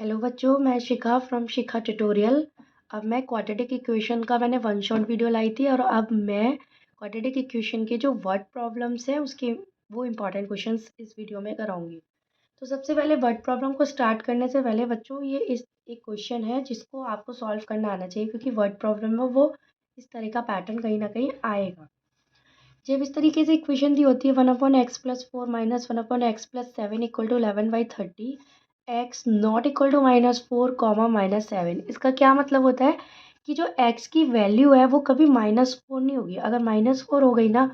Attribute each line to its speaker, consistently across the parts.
Speaker 1: Hello बच्चों, मैं शिखा from Shikha tutorial. अब मैं क्वाड्रेटिक इक्वेशन का मैंने वन शॉट वीडियो लाई थी और अब मैं क्वाड्रेटिक इक्वेशन के जो वर्ड प्रॉब्लम्स हैं उसके वो इंपॉर्टेंट क्वेश्चंस इस वीडियो में कराऊंगी। तो सबसे पहले वर्ड प्रॉब्लम को स्टार्ट करने से पहले बच्चों ये इस एक क्वेश्चन है जिसको आपको सॉल्व करना आना चाहिए, क्योंकि वर्ड प्रॉब्लम में वो इस तरह का पैटर्न कहीं ना कहीं आएगा। जब इस तरीके से इक्वेशन दी होती है 1/x+4 minus 1/x+7 equal to 11/30, x not equal to -4 comma -7, इसका क्या मतलब होता है कि जो x की वैल्यू है वो कभी -4 नहीं होगी। अगर -4 हो गई ना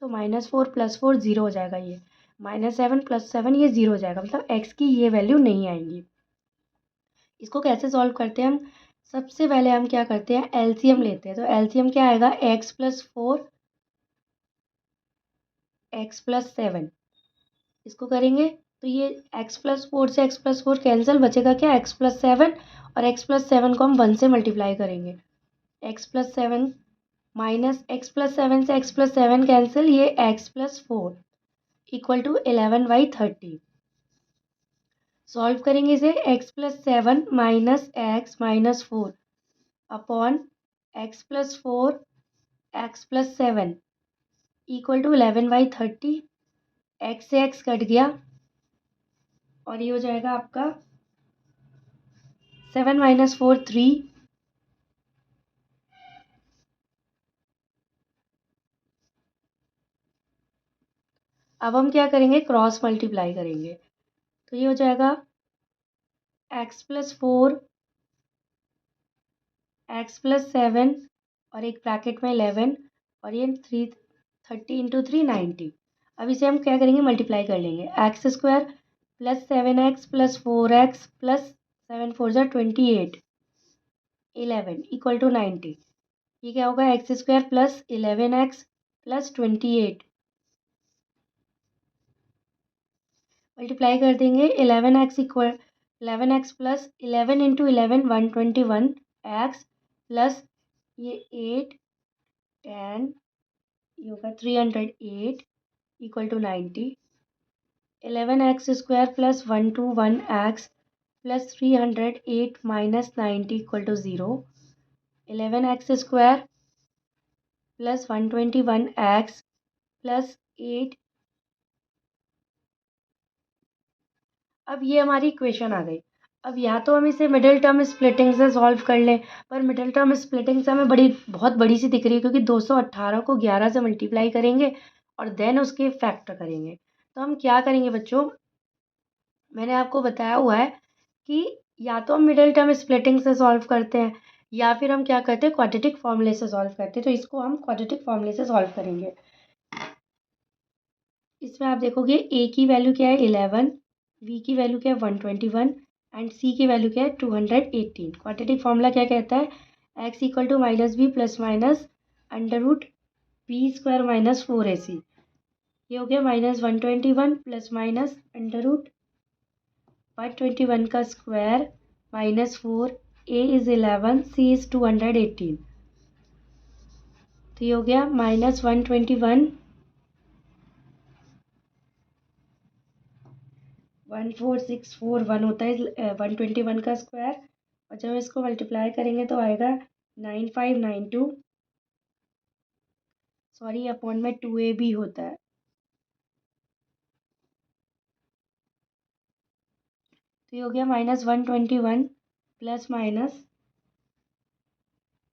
Speaker 1: तो -4 + 4 0 हो जाएगा, ये -7 + 7 ये 0 हो जाएगा, मतलब x की ये वैल्यू नहीं आएंगी। इसको कैसे सॉल्व करते हैं हम? सबसे पहले हम क्या करते हैं, एलसीएम लेते हैं। तो एलसीएम क्या आएगा, x+4 x+7, इसको करेंगे तो ये x+4 से x+4 कैंसिल, बचेगा क्या, x+7, और x+7 को हम 1 से मल्टीप्लाई करेंगे। x+7 माइनस x+7 से x+7 कैंसिल, ये x+4 इक्वल टू 11/30। सॉल्व करेंगे इसे, x+7 minus x minus 4 upon x+4 x+7 equal to 11/30। x से x कट गया और ये हो जाएगा आपका 7 - 4 3। अब हम क्या करेंगे, क्रॉस मल्टीप्लाई करेंगे। तो ये हो जाएगा x+4 x+7 और एक ब्रैकेट में 11 और ये 30 × 3 90। अब इसे हम क्या करेंगे, मल्टीप्लाई कर लेंगे। x² + 7x + 4x + 7 4 = 28 11 equal to 90। ये क्या होगा, x² + 11x + 28 मल्टीप्लाई कर देंगे। 11x + 11 × 11 121 x प्लस ये 8 10, ये होगा 308 equal to 90। 11x² + 121 x plus 308 minus 90 equal to 0। 11x² + 121 x plus 8। अब ये हमारी इक्वेशन आ गई। अब या तो हम इसे मिडिल टर्म स्प्लिटिंग से सॉल्व कर लें, पर मिडिल टर्म स्प्लिटिंग से हमें बहुत बड़ी सी दिख रही है, क्योंकि 218 को 11 से मल्टीप्लाई करेंगे और देन उसके फैक्टर करेंगे। तो हम क्या करेंगे बच्चों, मैंने आपको बताया हुआ है कि या तो हम मिडिल टर्म स्प्लिटिंग से सॉल्व करते हैं या फिर हम क्या करते हैं, क्वाड्रेटिक फॉर्मूले से सॉल्व करते हैं। तो इसको हम क्वाड्रेटिक फॉर्मूले से सॉल्व करेंगे। इसमें आप देखोगे a की वैल्यू क्या है 11, v की वैल्यू क्या है 121 एंड c की वैल्यू क्या है 218। क्वाड्रेटिक फॉर्मूला क्या कहता है, x equal to -b plus minus √b² - 4ac। ये हो गया -121 प्लस माइनस √121 का square -4, a is 11, c is 218। तो ये हो गया -121 14641 होता है 121 का स्क्वायर, और जब इसको मल्टीप्लाई करेंगे तो आएगा 9592, सॉरी अपॉन में 2ab होता है। तो ये हो गया -121 प्लस माइनस,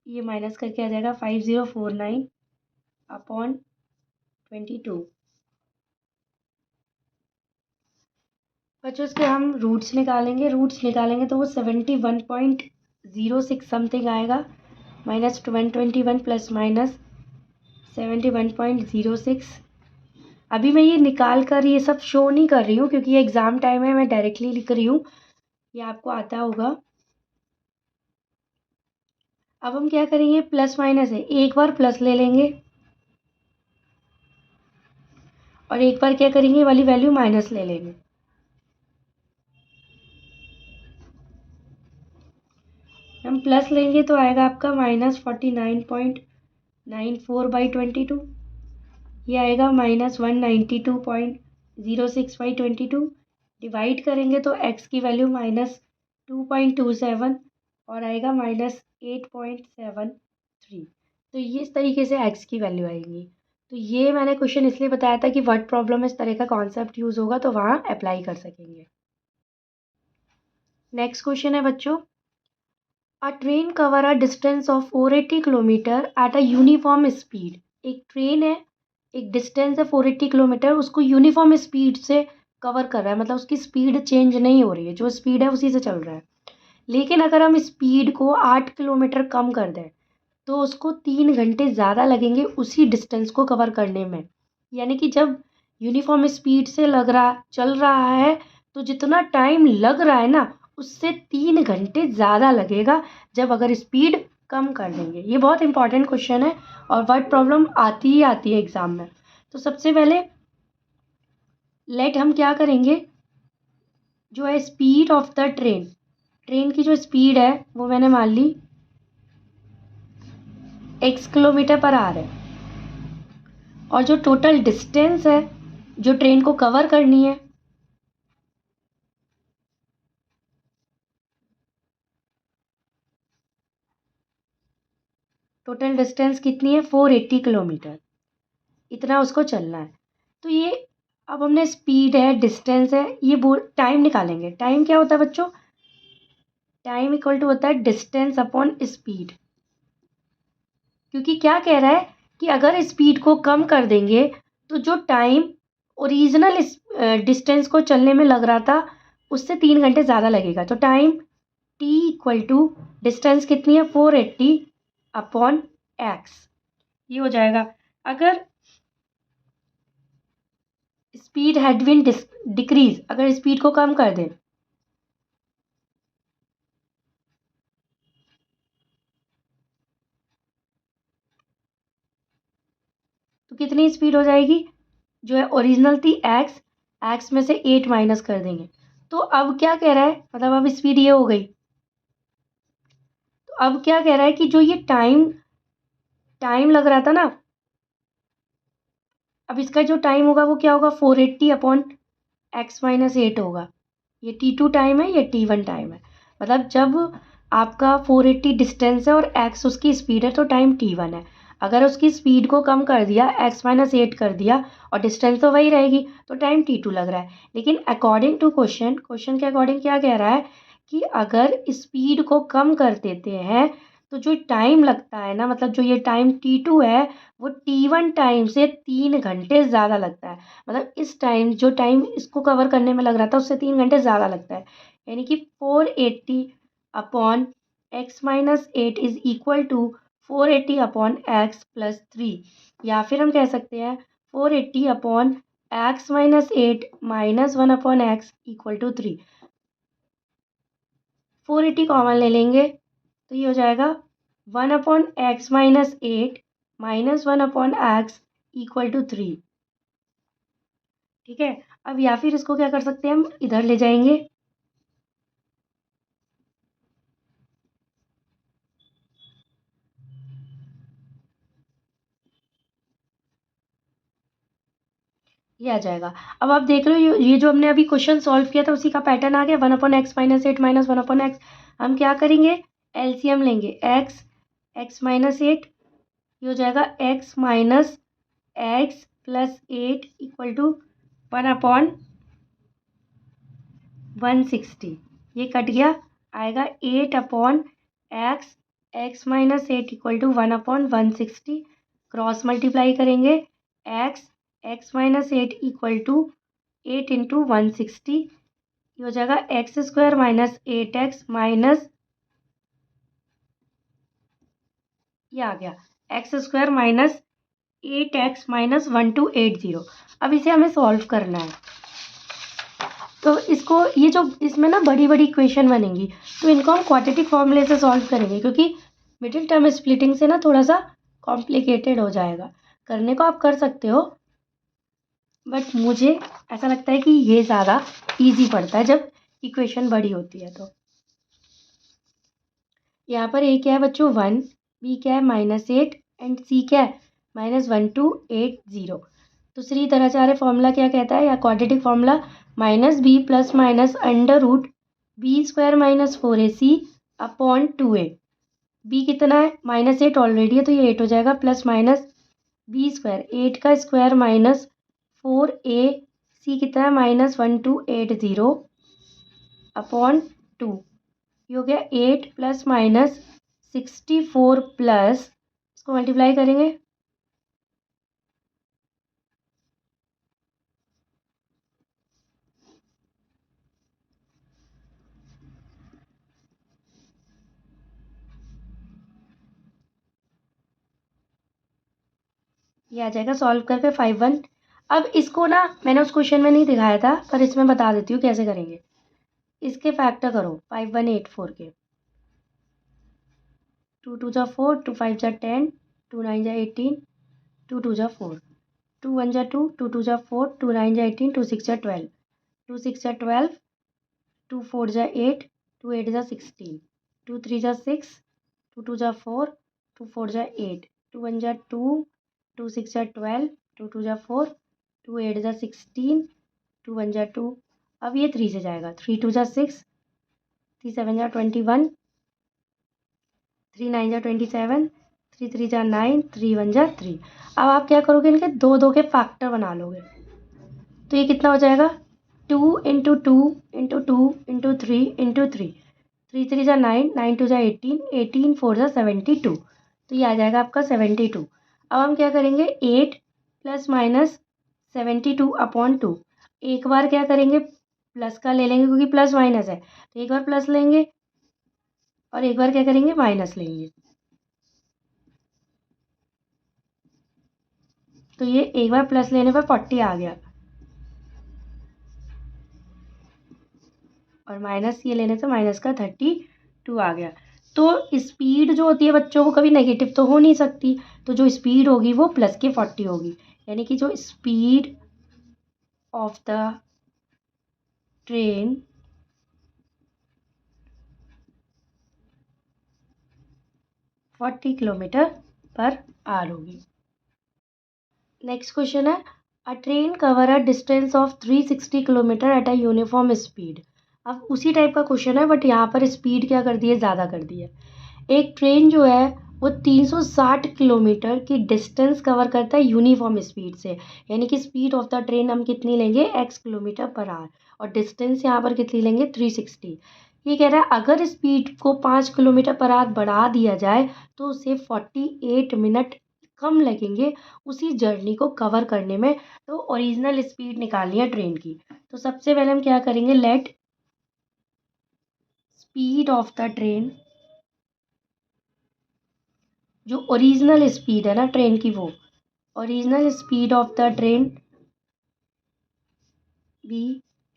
Speaker 1: ये माइनस करके आ जाएगा 5049 अपॉन 22। बच्चों इसके हम रूट्स निकालेंगे तो वो 71.06 समथिंग आएगा, -121 प्लस माइनस 71.06। अभी मैं ये निकाल कर ये सब शो नहीं कर रही हूँ, क्योंकि ये एग्ज़ाम टाइम है, मैं डायरेक्टली लिख रही हूँ, ये आपको आता होगा। अब हम क्या करेंगे, प्लस माइनस है, एक बार प्लस ले लेंगे और एक बार क्या करेंगे, वाली वैल्यू माइनस ले लेंगे। हम प्लस लेंगे तो आएगा आपका -49.94/22, ये आएगा -192.06/22। डिवाइड करेंगे तो x की वैल्यू 2.27 और आएगा -8.73। तो ये इस तरीके से एक्स की वैल्यू आएगी। तो ये मैंने क्वेश्चन इसलिए बताया था कि वर्ड प्रॉब्लम में इस तरह का कॉन्सेप्ट यूज़ होगा तो वहाँ अप्लाई कर सकेंगे। नेक्स्ट क्वेश्चन है बच्चों, अ train cover a distance of 480 kilometre at a uniform speed. एक ट्रेन है, एक डिस्टेंस है 480 किलोमीटर, उसको यूनिफॉर्म स्पीड से कवर कर रहा है, मतलब उसकी स्पीड चेंज नहीं हो रही है, जो स्पीड है उसी से चल रहा है। लेकिन अगर हम स्पीड को 8 किलोमीटर कम कर दें तो उसको 3 घंटे ज़्यादा लगेंगे उसी डिस्टेंस को कवर करने में। यानी कि जब यूनिफॉर्म स्पीड से चल रहा है तो जितना टाइम लग रहा है ना उससे 3 घंटे ज़्यादा लगेगा जब अगर स्पीड कम कर देंगे। ये बहुत इंपॉर्टेंट क्वेश्चन है और वर्ड प्रॉब्लम आती ही आती है एग्ज़ाम में। तो सबसे पहले हम क्या करेंगे, जो है speed of the train, train की जो स्पीड है वो मैंने मान ली x किलोमीटर पर आवर है, और जो टोटल डिस्टेंस है जो ट्रेन को कवर करनी है टोटल डिस्टेंस कितनी है 480 किलोमीटर, इतना उसको चलना है। तो ये अब हमने स्पीड है डिस्टेंस है ये टाइम निकालेंगे। टाइम क्या होता है बच्चों, टाइम इक्वल टू होता है डिस्टेंस अपॉन स्पीड। क्योंकि क्या कह रहा है कि अगर स्पीड को कम कर देंगे तो जो टाइम ओरिजिनल डिस्टेंस को चलने में लग रहा था उससे 3 घंटे ज़्यादा लगेगा। तो time t equal to distance कितनी है 480 अपॉन एक्स, ये हो जाएगा। अगर स्पीड हैड बीन डिक्रीज, अगर स्पीड को कम कर दें तो कितनी स्पीड हो जाएगी, जो है ओरिजिनल थी एक्स, एक्स में से 8 माइनस कर देंगे। तो अब क्या कह रहा है, मतलब अब स्पीड ये हो गई। तो अब क्या कह रहा है कि जो ये टाइम लग रहा था ना, अब इसका जो टाइम होगा वो क्या होगा 480 अपॉन एक्स माइनस 8 होगा। ये T2 टाइम है, ये T1 टाइम है। मतलब जब आपका 480 डिस्टेंस है और एक्स उसकी स्पीड है तो टाइम T1 है। अगर उसकी स्पीड को कम कर दिया, एक्स माइनस 8 कर दिया और डिस्टेंस तो वही रहेगी तो टाइम T2 लग रहा है। लेकिन अकॉर्डिंग टू क्वेश्चन के अकॉर्डिंग क्या कह रहा है कि अगर स्पीड को कम कर देते हैं तो जो टाइम लगता है ना, मतलब जो ये टाइम T2 है वो T1 टाइम से 3 घंटे ज़्यादा लगता है। मतलब इस टाइम जो टाइम इसको कवर करने में लग रहा था उससे 3 घंटे ज़्यादा लगता है। यानी कि 480 upon x minus 8 is equal to 480 upon x plus 3, या फिर हम कह सकते हैं 480 upon x minus 8 minus 1 upon x equal to 3। 480 common ले लेंगे तो ये हो जाएगा 1 upon x minus 8 minus 1 upon x equal to 3। ठीक है, अब या फिर इसको क्या कर सकते हैं, हम इधर ले जाएंगे। ये आ जाएगा। अब आप देख रहे हो ये जो हमने अभी क्वेश्चन सॉल्व किया था उसी का पैटर्न आ गया। 1 upon x minus 8 minus 1 upon x. हम क्या करेंगे, एलसीएम लेंगे। एक्स माइनस 8 ये हो जाएगा x minus x plus 8 equal to 1 upon 160। ये कट गया, आएगा 8 upon x, x minus 8 equal to 1 upon 160। Cross multiply करेंगे, x x minus 8 equal to 8 into 160। ये हो जाएगा x square minus 8x minus, ये आ गया x square minus 8x minus 1280। अब इसे हमें सॉल्व करना है। तो इसको ये जो इसमें ना बड़ी बड़ी इक्वेशन बनेंगी तो इनको हम क्वाड्रेटिक फॉर्मूले से सॉल्व करेंगे, क्योंकि मिडिल टर्म स्प्लिटिंग से ना थोड़ा सा कॉम्प्लिकेटेड हो जाएगा। करने को आप कर सकते हो बट मुझे ऐसा लगता है कि ये ज़्यादा इजी पड़ता है जब इक्वेशन बड़ी होती है। तो यहाँ पर ए क्या है बच्चों 1, बी क्या है -8 एंड सी क्या है -1280। दूसरी तरह से आ रहे फॉर्मूला क्या कहता है, या quadratic formula -b plus minus under root b² minus 4ac upon 2a। b कितना है, -8 ऑलरेडी है तो ये 8 हो जाएगा, प्लस माइनस b², 8 का स्क्वायर माइनस 4ac कितना है, -1280 अपॉन 2। ये हो गया 8 प्लस माइनस 64 प्लस, इसको मल्टीप्लाई करेंगे, ये आ जाएगा सॉल्व करके 51। अब इसको ना मैंने उस क्वेश्चन में नहीं दिखाया था पर इसमें बता देती हूँ कैसे करेंगे। इसके फैक्टर करो 5184 के, 2 2 जा 4, 2 5 जा 10, 2 9 जा 18, 2 2 जा 4, 2 1 जा 2, 2 2 जा 4, 2 9 जा 18, 2 6 जा 12, 2 6 जा 12, 2 4 जा 8, 2 8 जा 16, 2 3 जा 6, 2 2 जा 4, 2 4 जा 8, 2 1 जा 2, 2 6 जा 12, 2 2 जा 4, 2 8 जा 16, 2 1 जा 2। अब ये 3 से जाएगा, 3 2 जा 6, 3 7 जा 21, 3 9 जा 27, 3 3 जा 9, 3 1 जा 3। अब आप क्या करोगे, इनके दो दो के फैक्टर बना लोगे तो ये कितना हो जाएगा, 2 इंटू 2 इंटू 2 इंटू 3 इंटू 3, 3 3 जा 9, 9 2 जा 18, 18 4 जा 72, तो ये आ जाएगा आपका 72। अब हम क्या करेंगे, 8 प्लस माइनस 72 अपॉन 2, एक बार क्या करेंगे प्लस का ले लेंगे क्योंकि प्लस माइनस है, तो एक बार प्लस लेंगे और एक बार क्या करेंगे माइनस लेंगे, तो ये एक बार प्लस लेने पर 40 आ गया और माइनस ये लेने से माइनस का 32 आ गया। तो स्पीड जो होती है बच्चों, वो कभी नेगेटिव तो हो नहीं सकती, तो जो स्पीड होगी वो प्लस के 40 होगी, यानी कि जो speed of the train kilometre per our होगी। नेक्स्ट क्वेश्चन है, अ train cover a distance of 360 kilometre at a uniform speed. अब उसी टाइप का क्वेश्चन है बट यहाँ पर स्पीड क्या कर दी है, ज़्यादा कर दी है। एक ट्रेन जो है वो 360 किलोमीटर की डिस्टेंस कवर करता है यूनिफॉर्म स्पीड से, यानी कि स्पीड ऑफ द ट्रेन हम कितनी लेंगे, x किलोमीटर पर आवर, और डिस्टेंस यहाँ पर कितनी लेंगे, 360। ये कह रहा है अगर स्पीड को 5 किलोमीटर पर आवर बढ़ा दिया जाए तो उसे 48 मिनट कम लगेंगे उसी जर्नी को कवर करने में। तो ओरिजिनल स्पीड निकालनी है ट्रेन की, तो सबसे पहले हम क्या करेंगे, let speed of the train, जो ओरिजिनल स्पीड है ना ट्रेन की, वो original speed of the train भी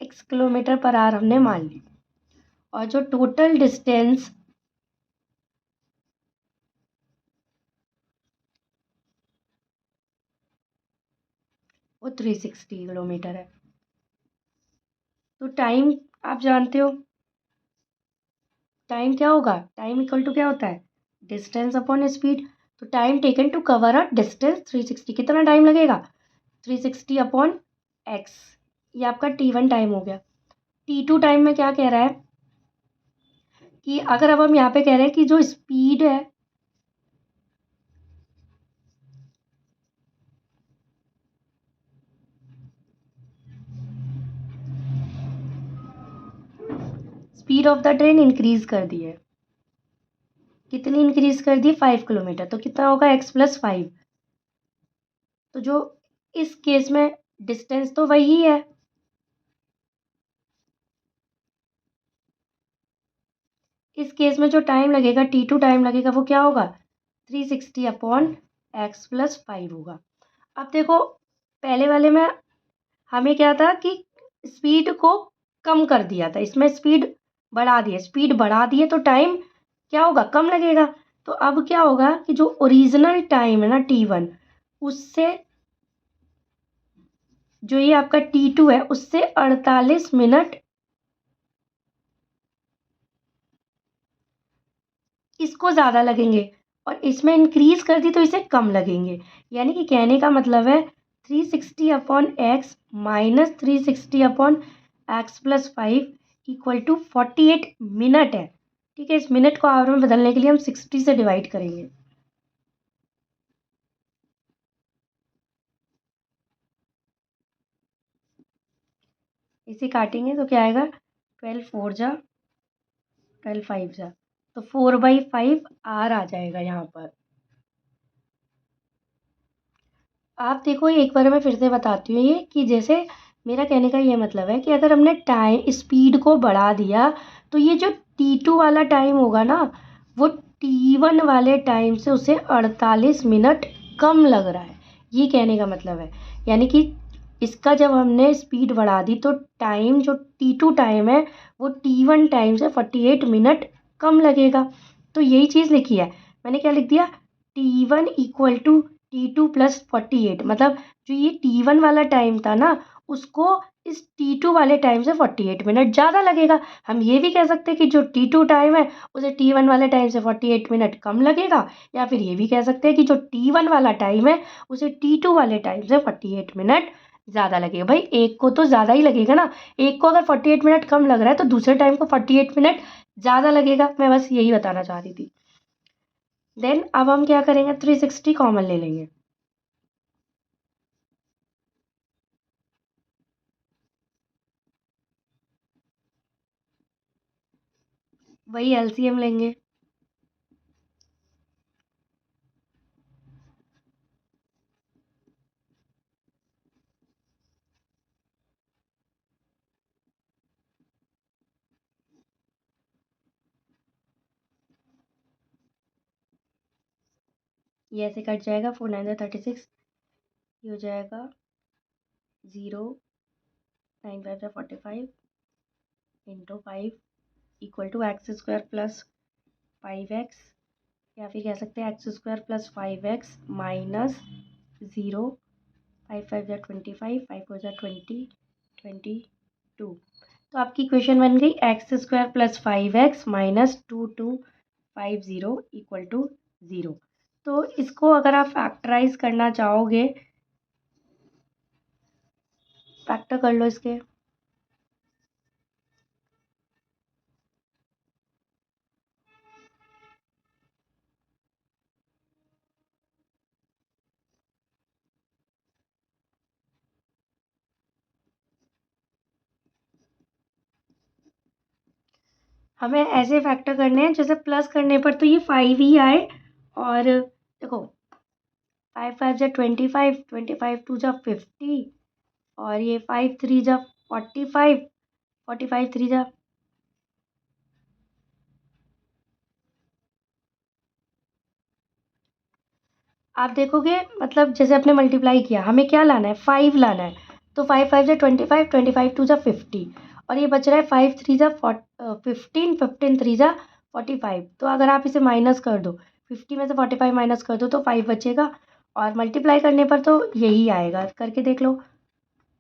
Speaker 1: x किलोमीटर पर आवर हमने मान ली, और जो टोटल डिस्टेंस वो 360 किलोमीटर है। तो टाइम आप जानते हो, टाइम क्या होगा, टाइम इक्वल टू क्या होता है, डिस्टेंस अपॉन स्पीड। तो time taken to cover a distance 360, कितना टाइम लगेगा, 360 अपॉन एक्स, ये आपका t1 टाइम हो गया। t2 टाइम में क्या कह रहा है कि अगर अब हम यहाँ पे कह रहे हैं कि जो स्पीड है, speed of the train increase कर दी है, कितनी इंक्रीज कर दी, 5 किलोमीटर, तो कितना होगा x प्लस 5। तो जो इस केस में डिस्टेंस तो वही है, इस केस में जो टाइम लगेगा t2 टाइम लगेगा वो क्या होगा, 360 अपॉन एक्स प्लस 5 होगा। अब देखो पहले वाले में हमें क्या था कि स्पीड को कम कर दिया था, इसमें स्पीड बढ़ा दी है, स्पीड बढ़ा दी है तो टाइम क्या होगा, कम लगेगा। तो अब क्या होगा कि जो ओरिजिनल टाइम है ना t1, उससे जो ये आपका t2 है उससे 48 मिनट इसको ज़्यादा लगेंगे, और इसमें इंक्रीज कर दी तो इसे कम लगेंगे। यानी कि कहने का मतलब है 360 upon x minus 360 upon x plus 5, equal to 48 minute है। ठीक है, इस मिनट को आवर में बदलने के लिए हम 60 से डिवाइड करेंगे। इसे काटेंगे तो क्या आएगा, 12 4 जा 12 5 जा, तो 4/5 आर आ जाएगा यहाँ पर। आप देखो, एक बार मैं फिर से बताती हूँ ये, कि जैसे मेरा कहने का ये मतलब है कि अगर हमने टाइम स्पीड को बढ़ा दिया तो ये जो T2 वाला टाइम होगा ना, वो T1 वाले टाइम से उसे 48 मिनट कम लग रहा है, ये कहने का मतलब है। यानी कि इसका जब हमने स्पीड बढ़ा दी तो टाइम जो T2 टाइम है वो T1 टाइम से 48 मिनट कम लगेगा। तो यही चीज़ लिखी है मैंने। क्या लिख दिया, T1 equal to T2 plus 48, मतलब जो ये T1 वाला टाइम था ना, उसको इस T2 वाले टाइम से 48 मिनट ज़्यादा लगेगा। हम ये भी कह सकते हैं कि जो T2 टाइम है उसे T1 वाले टाइम से 48 मिनट कम लगेगा, या फिर ये भी कह सकते हैं कि जो T1 वाला टाइम है उसे T2 वाले टाइम से 48 मिनट ज़्यादा लगेगा। भाई एक को तो ज़्यादा ही लगेगा ना, एक को अगर 48 मिनट कम लग रहा है तो दूसरे टाइम को 48 मिनट ज़्यादा लगेगा। मैं बस यही बताना चाह रही थी। देन अब हम क्या करेंगे, 360 कॉमन ले लेंगे। वही एलसीएम लेंगे। ये ऐसे कट जाएगा, 4 9 36, ये हो जाएगा 0 9 5 45 into 5 equal to x square plus 5x, या फिर कह सकते हैं x square plus 5x minus 0, 5 5 जा 25, 5 4 जा 20, 22। तो आपकी इक्वेशन बन गई x square plus 5x minus 2250 equal to 0। तो इसको अगर आप फैक्टराइज करना चाहोगे, फैक्टर कर लो इसके। हमें ऐसे फैक्टर करने हैं जैसे प्लस करने पर तो ये 5 ही आए, और देखो 5 5 जा 25, 25 2 जा 50, और ये 5 3 जा 45, 45 3 जा, आप देखोगे मतलब जैसे अपने मल्टीप्लाई किया, हमें क्या लाना है, 5 लाना है। तो 5 5 जा 25, 25 2 जा 50, और ये बच रहा है 5 3 जा 15, 15 3 जा 45। तो अगर आप इसे माइनस कर दो, 50 में से 45 माइनस कर दो तो 5 बचेगा, और मल्टीप्लाई करने पर तो यही आएगा, करके देख लो।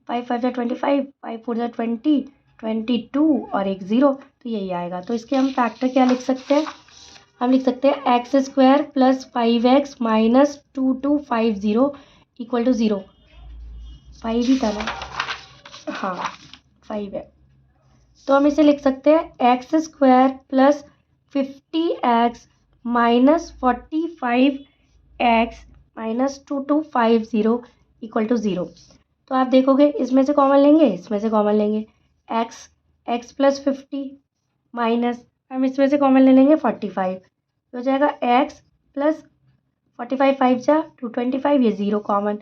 Speaker 1: 5 5 जा 25, 5 4 जा 20, 22 और एक 0, तो यही आएगा। तो इसके हम फैक्टर क्या लिख सकते हैं, हम लिख सकते हैं x square plus 5x minus 2250 equal to 0। 5 ही था ना, हाँ 5 है। तो हम इसे लिख सकते हैं x square plus 50x minus 45x minus 2250 equal to 0। तो आप देखोगे इसमें से कॉमन लेंगे, इसमें से कॉमन लेंगे, एक्स एक्स प्लस 50 माइनस हम इसमें से कॉमन ले लेंगे 45, हो जाएगा एक्स प्लस 45 5 जा 225, ये 0 कॉमन,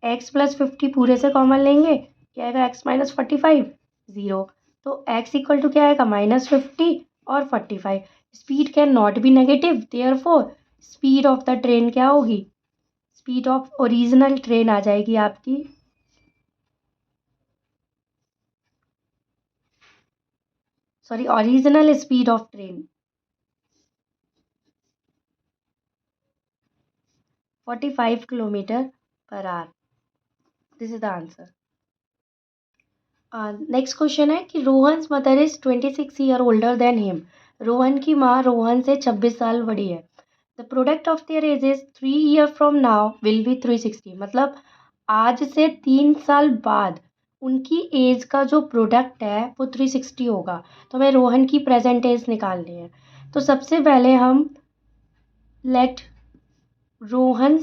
Speaker 1: एक्स प्लस 50 पूरे से कॉमन लेंगे, क्या आएगा एक्स माइनस 45 0। तो एक्स इक्वल टू क्या आएगा, माइनस 50 और 45। Speed can not be negative, therefore speed of the train क्या होगी, स्पीड ऑफ ओरिजिनल ट्रेन आ जाएगी आपकी, sorry original speed of train 45 kilometre per hour. This is the answer. Next question है कि Rohan's mother is 26 year older than him. Rohan की माँ रोहन से 26 साल बड़ी है। The product of their age is 3 year from now will be 360, मतलब आज से 3 साल बाद उनकी एज का जो प्रोडक्ट है वो 360 होगा। तो हमें रोहन की प्रेजेंट एज निकालनी है। तो सबसे पहले हम लेट रोहन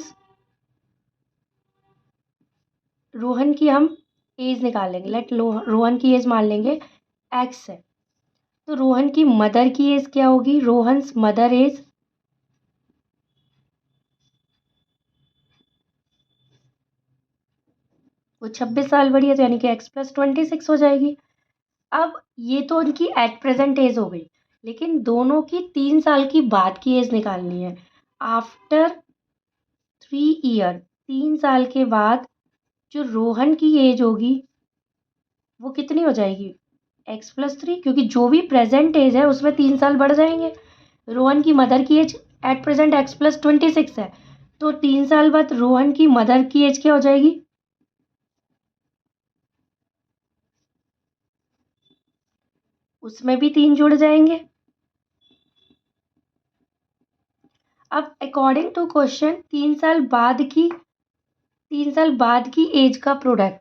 Speaker 1: की हम एज निकालेंगे। लेट रोहन की एज मान लेंगे एक्स है। तो रोहन की मदर की एज क्या होगी? रोहन्स मदर एज वो 26 साल बड़ी है, तो यानी कि एक्स प्लस 26 हो जाएगी। अब ये तो उनकी एट प्रेजेंट एज हो गई, लेकिन दोनों की 3 साल की बाद की एज निकालनी है। आफ्टर 3 ईयर, 3 साल के बाद जो रोहन की एज होगी वो कितनी हो जाएगी? x+3, क्योंकि जो भी प्रेजेंट एज है उसमें 3 साल बढ़ जाएंगे। रोहन की मदर की एज एट प्रेजेंट x+26 है, तो 3 साल बाद रोहन की मदर की एज क्या हो जाएगी? उसमें भी 3 जुड़ जाएंगे। अब अकॉर्डिंग टू क्वेश्चन 3 साल बाद की एज का प्रोडक्ट,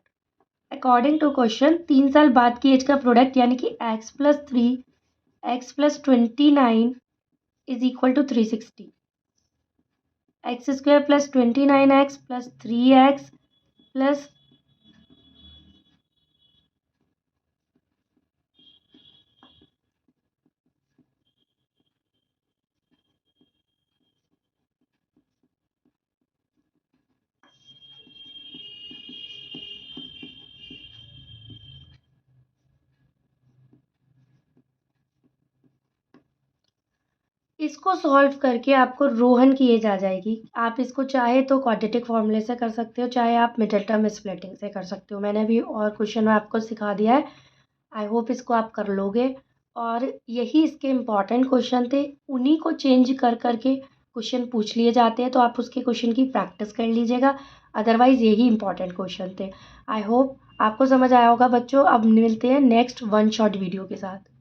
Speaker 1: अकॉर्डिंग टू क्वेश्चन 3 साल बाद की एज का प्रोडक्ट यानी कि x+3 x+29 is equal to 360। x² plus 29x plus 3x plus इसको सॉल्व करके आपको रोहन की एज आ जाएगी। आप इसको चाहे तो क्वाड्रेटिक फॉर्मूले से कर सकते हो, चाहे आप मिडिल टर्म स्प्लिटिंग से कर सकते हो। मैंने भी और क्वेश्चन में आपको सिखा दिया है। आई होप इसको आप कर लोगे। और यही इसके इम्पॉर्टेंट क्वेश्चन थे, उन्हीं को चेंज कर करके क्वेश्चन पूछ लिए जाते हैं, तो आप उसके क्वेश्चन की प्रैक्टिस कर लीजिएगा। अदरवाइज़ यही इंपॉर्टेंट क्वेश्चन थे। आई होप आपको समझ आया होगा बच्चों। अब मिलते हैं नेक्स्ट वन शॉट वीडियो के साथ।